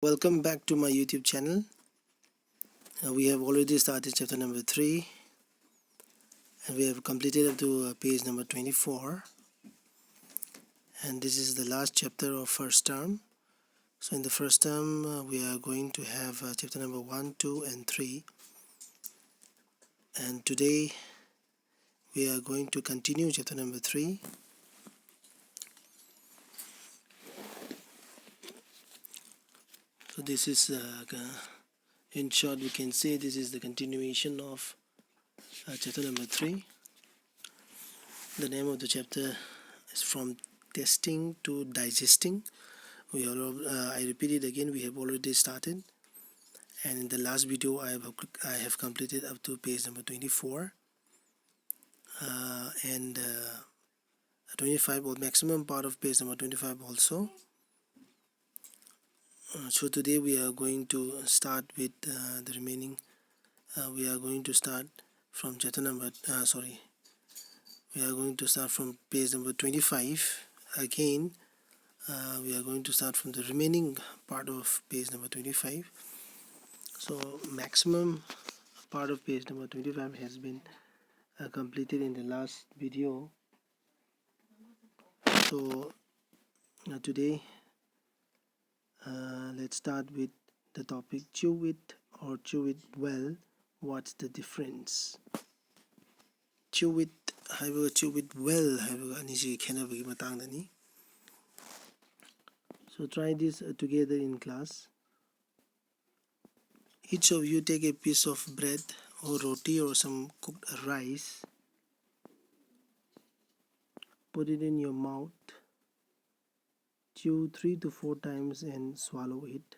Welcome back to my YouTube channel. We have already started chapter number 3 and we have completed up to page number 24, and this is the last chapter of first term. So in the first term we are going to have chapter number 1, 2 and 3, and today we are going to continue chapter number 3. So this is in short, we can say this is the continuation of chapter number 3. The name of the chapter is From Testing to Digesting. I repeat it again, we have already started, and in the last video I have completed up to page number 24 and 25, or maximum part of page number 25 also. So today we are going to start with the remaining. We are going to start from chapter number we are going to start from page number 25 again. We are going to start from the remaining part of page number 25. So maximum part of page number 25 has been completed in the last video. So today let's start with the topic chew it or chew it well. What's the difference? Chew it haibaga chew it well haibaga anisi khenabagi matangdani. So try this together in class. Each of you take a piece of bread or roti or some cooked rice, put it in your mouth, chew 3 to 4 times and swallow it.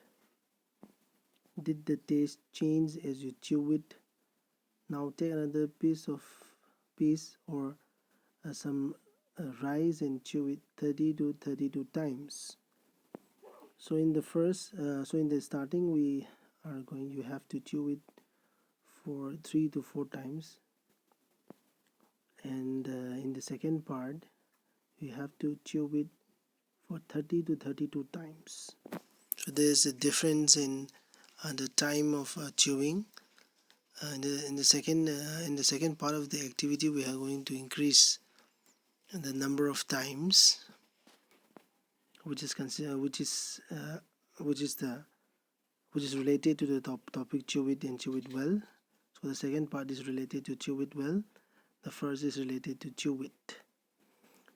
Did the taste change as you chew it? Now take another piece or some rice and chew it 30 to 32 times. So in the starting you have to chew it for 3 to 4 times, and in the second part you have to chew it for 30 to 32 times. So there is a difference in the time of chewing. In the second part of the activity we are going to increase the number of times, which is related to the topic chew it and chew it well. So the second part is related to chew it well, the first is related to chew it.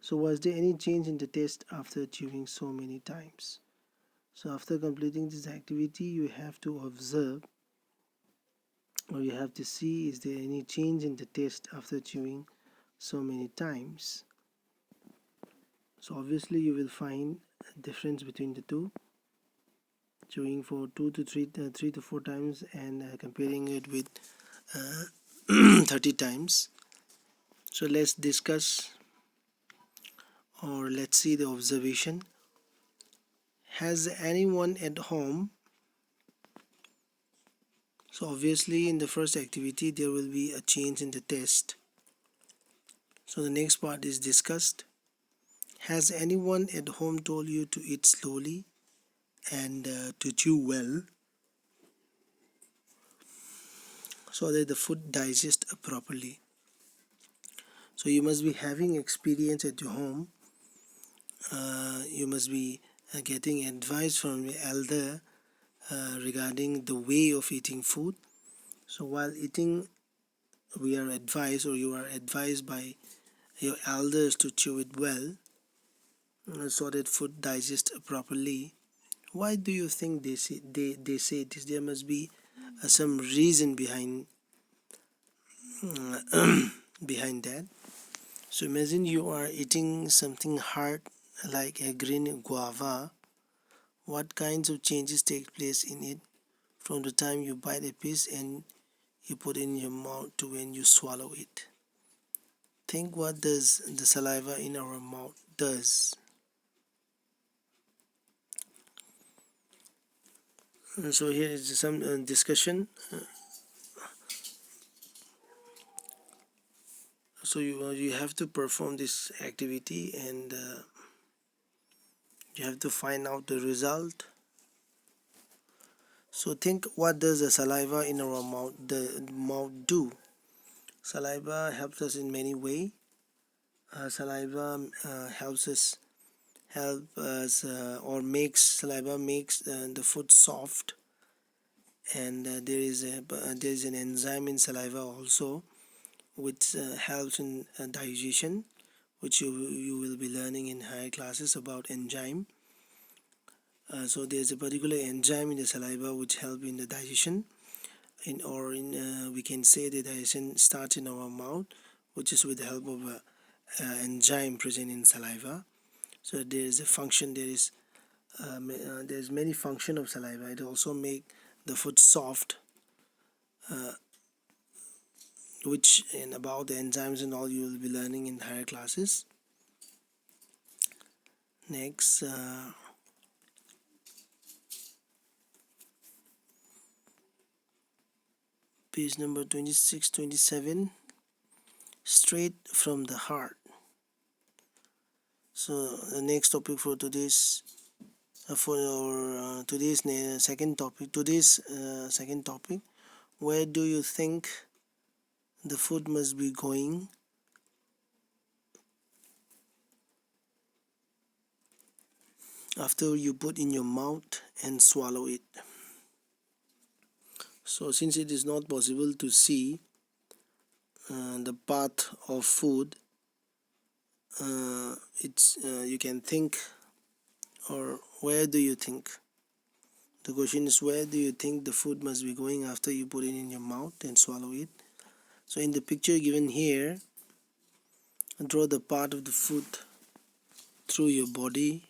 So was there any change in the taste after chewing so many times? So after completing this activity you have to observe, or you have to see, is there any change in the taste after chewing so many times? So obviously you will find a difference between the two, chewing for 3 to 4 times and comparing it with 30 times. So let's discuss, or let's see the observation. Has anyone at home? So obviously in the first activity there will be a change in the taste. So the next part is discussed. Has anyone at home told you to eat slowly and to chew well so that the food digests properly? So you must be having experience at your home. You must be getting advice from your elder regarding the way of eating food. So while eating, you are advised by your elders to chew it well so that food digests properly. Why do you think they say this? There must be some reason behind that. So imagine you are eating something hard like a green guava. What kinds of changes take place in it from the time you bite a piece and you put it in your mouth to when you swallow it? Think what does the saliva in our mouth does. So here is some discussion. So you have to perform this activity and you have to find out the result. So think, what does the saliva in our mouth do? Saliva helps us in many ways. Saliva help us or makes saliva makes the food soft, and there is an enzyme in saliva also, which helps in digestion, which you will be learning in higher classes about enzyme. So there is a particular enzyme in the saliva which help in the digestion, we can say the digestion starts in our mouth, which is with the help of a enzyme present in saliva. So there is a function, there's many function of saliva. It also make the food soft, which in about the enzymes and all you will be learning in higher classes. Next, page number 26, 27, straight from the heart. So the next topic for today's second topic, where do you think the food must be going after you put in your mouth and swallow it? So since it is not possible to see the path of food, you can think, or where do you think? The question is, where do you think the food must be going after you put it in your mouth and swallow it? So in the picture given here, draw the part of the food through your body.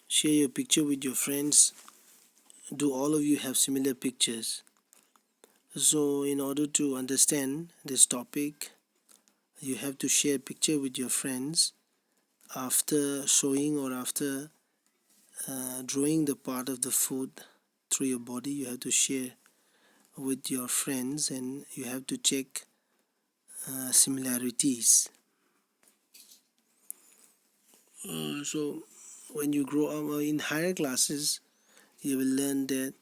Share your picture with your friends. Do all of you have similar pictures? So in order to understand this topic, you have to share picture with your friends. After showing or after drawing the part of the food through your body, you have to share with your friends and you have to check similarities. So when you grow up in higher classes, you will learn that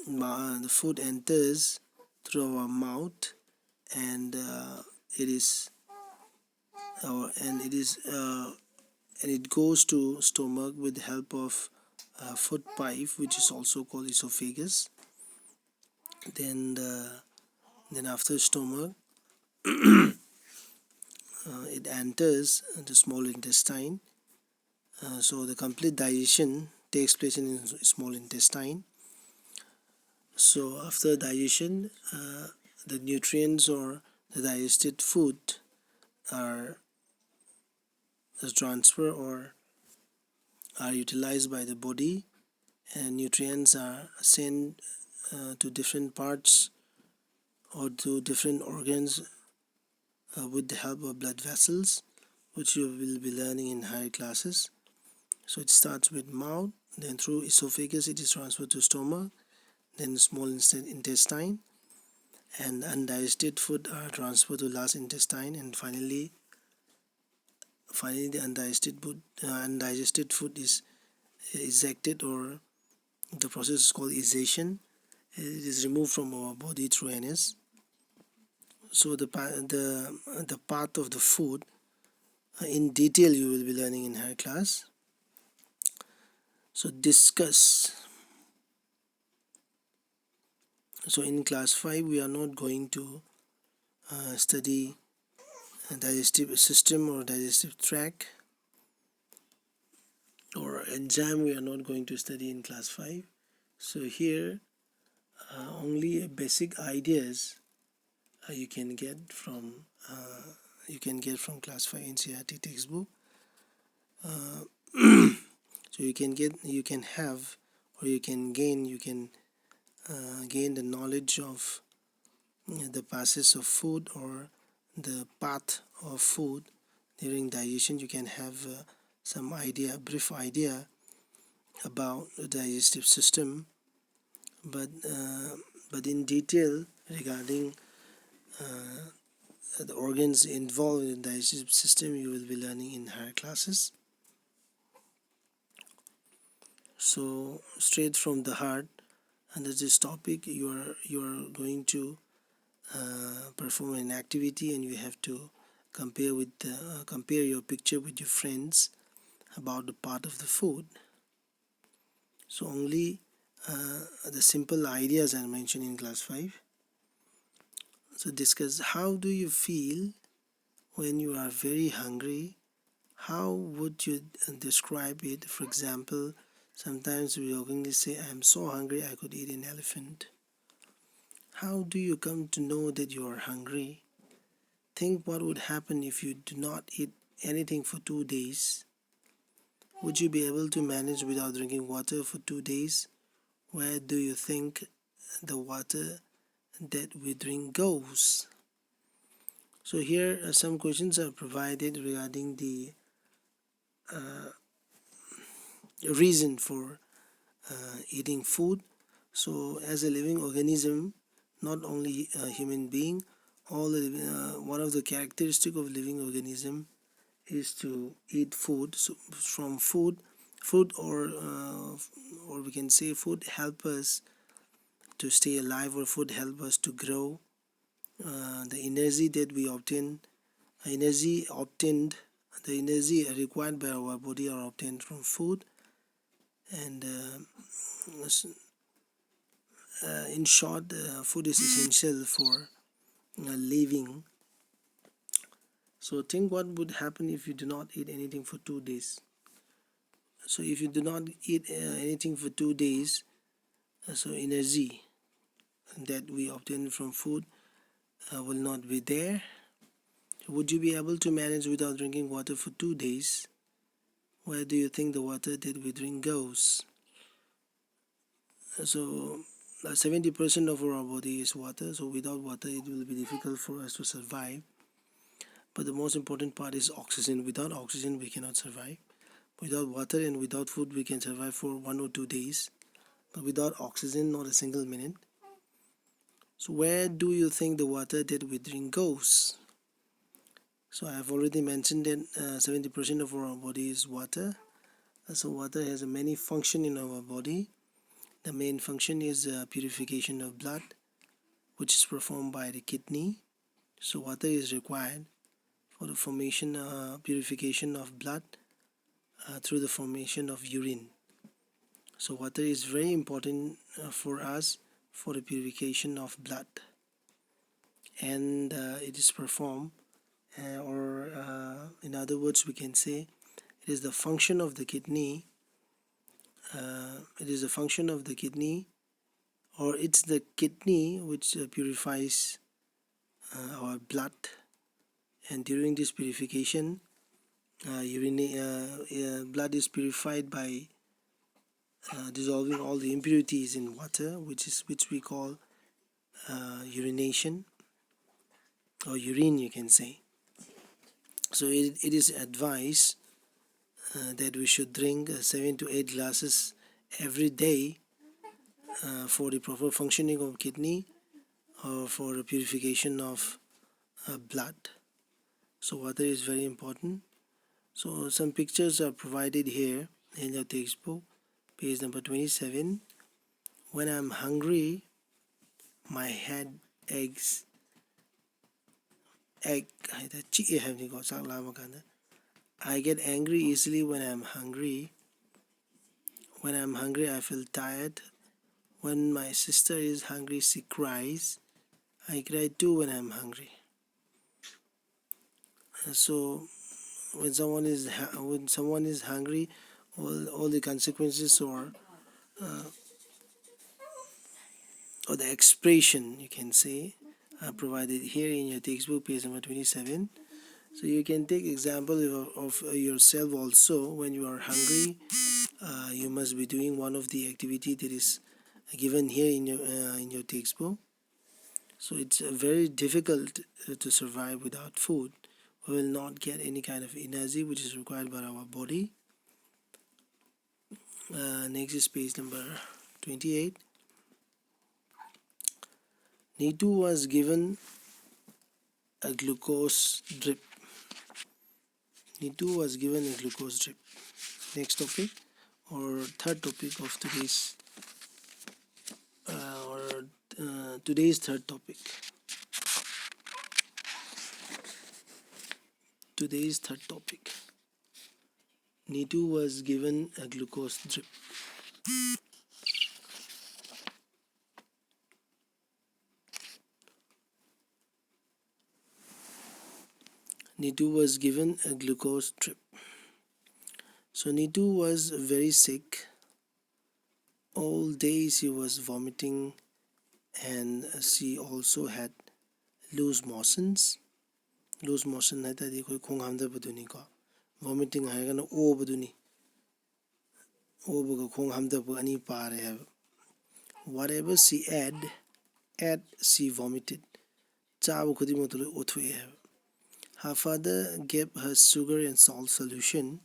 the food enters through our mouth, and it is and it goes to stomach with the help of food pipe, which is also called esophagus. Then after stomach, it enters the small intestine. So the complete digestion takes place in small intestine. So after digestion, the nutrients or the digested food are transferred or are utilized by the body, and nutrients are sent to different parts or to different organs with the help of blood vessels, which you will be learning in higher classes. So it starts with mouth, then through esophagus it is transferred to stomach, then small intestine, and undigested food are transferred to large intestine, and finally the undigested food is ejected, or the process is called ejection. It is removed from our body through anus. So the part of the food in detail you will be learning in higher class. So discuss. So in class 5 we are not going to study digestive system or digestive tract or enzyme. We are not going to study in class 5. So here only basic ideas you can get from class 5 NCERT textbook. So you can gain the knowledge of the passes of food or the path of food during digestion. You can have some brief idea about the digestive system, but in detail regarding the organs involved in the digestive system you will be learning in higher classes. So straight from the heart, under this topic you are going to perform an activity, and you have to compare your picture with your friends about the part of the food. So only the simple ideas are mentioned in class 5. So discuss, how do you feel when you are very hungry? How would you describe it? For example, sometimes we jokingly say, I am so hungry I could eat an elephant. How do you come to know that you are hungry? Think what would happen if you do not eat anything for 2 days. Would you be able to manage without drinking water for 2 days? Where do you think the water that we drink goes? So here some questions are provided regarding the reason for eating food. So as a living organism, not only a human being, one of the characteristic of living organism is to eat food. So from food or we can say food help us to stay alive, or food help us to grow. The energy that we obtain, energy obtained the energy required by our body are obtained from food. And in short, food is essential for living. So think what would happen if you do not eat anything for 2 days. So if you do not eat anything for 2 days, so energy that we obtain from food will not be there. Would you be able to manage without drinking water for 2 days? Where do you think the water that we drink goes? So 70% of our body is water, so without water it will be difficult for us to survive. But the most important part is oxygen. Without oxygen we cannot survive. Without water and without food we can survive for 1 or 2 days, but without oxygen not a single minute. So where do you think the water that we drink goes? So I have already mentioned that 70% of our body is water. So water has a many function in our body. The main function is purification of blood, which is performed by the kidney. So water is required for the purification of blood through the formation of urine. So water is very important for us for the purification of blood, and it is performed or in other words we can say it is the function of the kidney. It is a function of the kidney, or it's the kidney which purifies our blood, and during this purification blood is purified by dissolving all the impurities in water, which we call urination or urine, you can say. So it is advised that we should drink 7 to 8 glasses every day for the proper functioning of kidney or for the purification of blood. So water is very important. So some pictures are provided here in your textbook, page number 27. When I'm hungry, my head aches. I get angry easily when I'm hungry. When I'm hungry, I feel tired. When my sister is hungry, she cries. I cry too when I'm hungry. So when someone is hungry, all the consequences or the expression, you can say, are provided here in your textbook, page number 27. So you can take example of yourself also. When you are hungry, you must be doing one of the activity that is given here in your textbook. So it's very difficult to survive without food. We will not get any kind of energy which is required by our body. Next is page number 28. Neetu was given a glucose drip. Neetu was given a glucose drip. Next topic. or third topic of today's third topic. Today's third topic. Neetu was given a glucose drip. Neetu was given a glucose drip. So Neetu was very sick. All day she was vomiting, and she also had loose motions. Loose motion है ताकि कोई खोंग हमदर बदुनी को vomiting है का ना ओ बदुनी ओ बगा खोंग हमदर बगानी पारे है. Whatever she ate she vomited. चाव खुदी मतुले उठुए है. Her father gave her sugar and salt solution,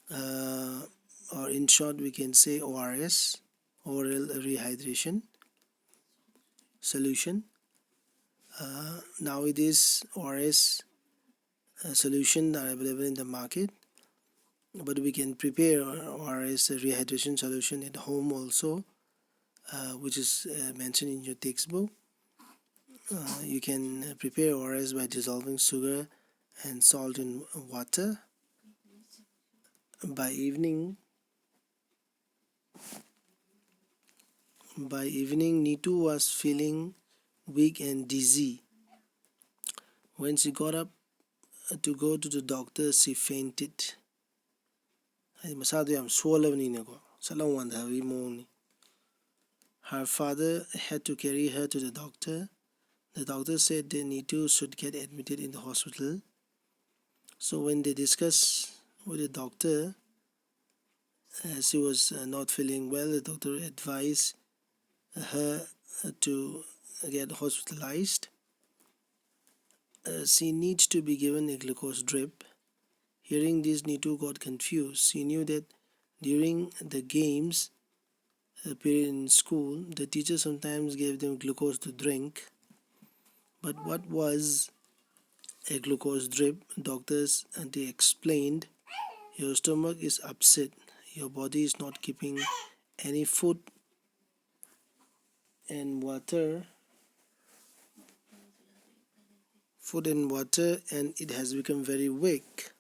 or in short we can say ORS, oral rehydration solution. Nowadays ORS solutions are available in the market, but we can prepare ORS rehydration solution at home also, which is mentioned in your textbook. You can prepare ORS by dissolving sugar and salt in water. By evening, Neetu was feeling weak and dizzy. When she got up to go to the doctor, she fainted. Her father had to carry her to the doctor. The doctor said that Neetu should get admitted in the hospital. So when they discussed with the doctor, she was not feeling well. The doctor advised her to get hospitalized. She needs to be given a glucose drip. Hearing this, Neetu got confused. She knew that during the games period in school, the teacher sometimes gave them glucose to drink. But what was a glucose drip? Doctors they explained, your stomach is upset. Your body is not keeping any food and water, and it has become very weak.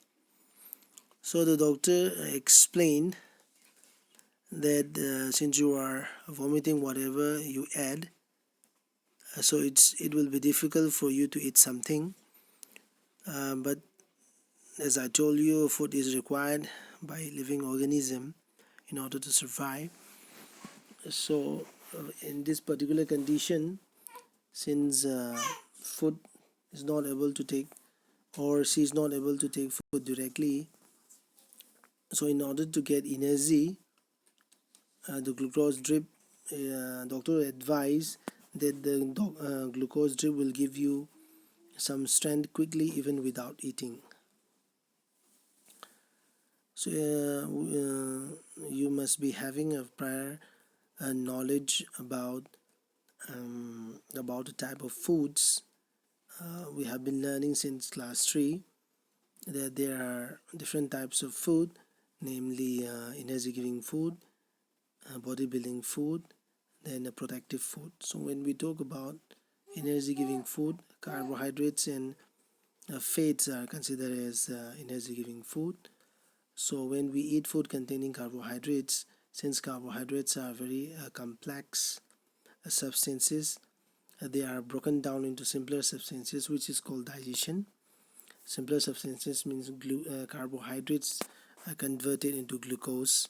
So the doctor explained that since you are vomiting whatever you add, so it will be difficult for you to eat something, but as I told you, food is required by living organism in order to survive. So in this particular condition, since food is not able to take, or she is not able to take food directly, so in order to get energy, the glucose drip, doctor advised that the glucose drip will give you some strength quickly even without eating. So you must be having a prior knowledge about the type of foods. We have been learning since class 3 that there are different types of food, namely energy giving food, bodybuilding food, then a protective food. So when we talk about energy giving food, carbohydrates and fats are considered as energy giving food. So when we eat food containing carbohydrates, since carbohydrates are very complex substances, they are broken down into simpler substances, which is called digestion. Simpler substances means carbohydrates are converted into glucose.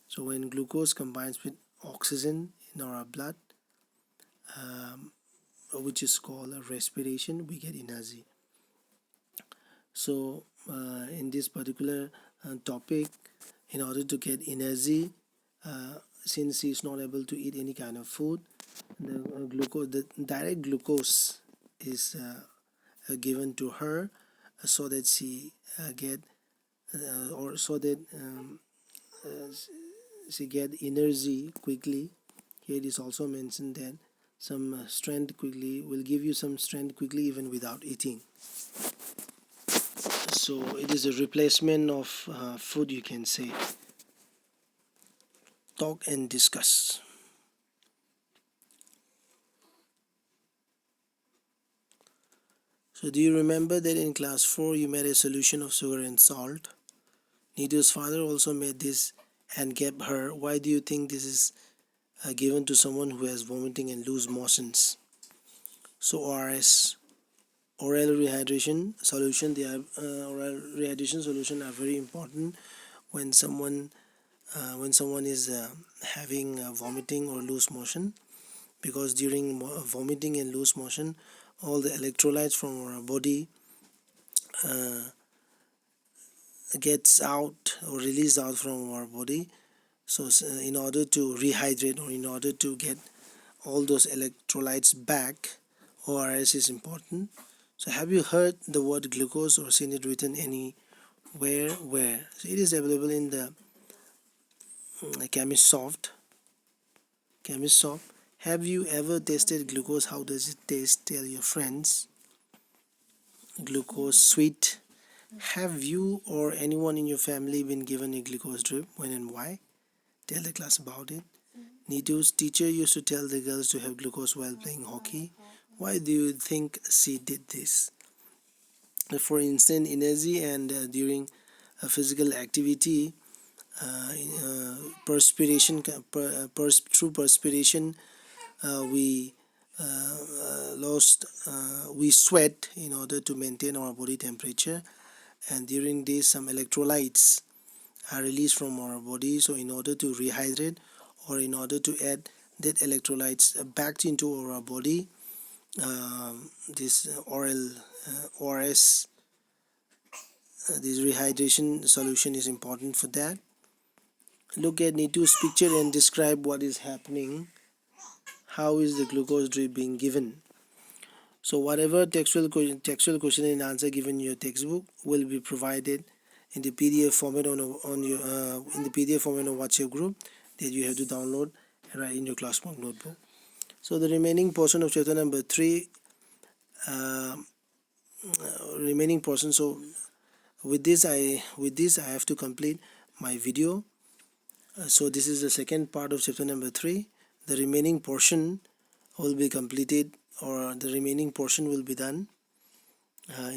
So when glucose combines with oxygen in our blood, which is called respiration, we get energy. So in this particular topic, in order to get energy, since she is not able to eat any kind of food, the direct glucose is given to her so that she get she get energy quickly. Here it is also mentioned that some strength quickly will give you some strength quickly even without eating. So it is a replacement of food, you can say. talk and discuss. So do you remember that in class 4 you made a solution of sugar and salt? Nitu's father also made this and gave her. Why do you think this is given to someone who has vomiting and loose motions? So ORS, oral rehydration solution. Oral rehydration solution are very important when someone is having vomiting or loose motion, because during vomiting and loose motion all the electrolytes from our body gets out or released out from our body. So in order to rehydrate, or in order to get all those electrolytes back, ORS is important. So have you heard the word glucose or seen it written anywhere? Where? So it is available in the chemist soft. Have you ever tasted glucose? How does it taste? Tell your friends. Glucose sweet. Have you or anyone in your family been given a glucose drip? When and why? Tell the class about it. Nitu's teacher used to tell the girls to have glucose while playing hockey. Why do you think she did this? For instant energy and during a physical activity, perspiration, through perspiration, we we sweat in order to maintain our body temperature, and during this some electrolytes are released from our body. So in order to rehydrate, or in order to add that electrolytes back into our body, this ORS, this rehydration solution is important for that. Look at Nitu's picture and describe what is happening. How is the glucose drip being given? So whatever textual question and answer given in your textbook will be provided in the PDF format on your in the PDF format on WhatsApp group that you have to download and write in your classwork notebook. So the remaining portion of chapter number 3, remaining portion. So with this I have to complete my video. So this is the second part of chapter number 3. The remaining portion will be completed, or the remaining portion will be done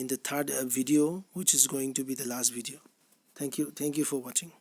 in the third video, which is going to be the last video. Thank you for watching.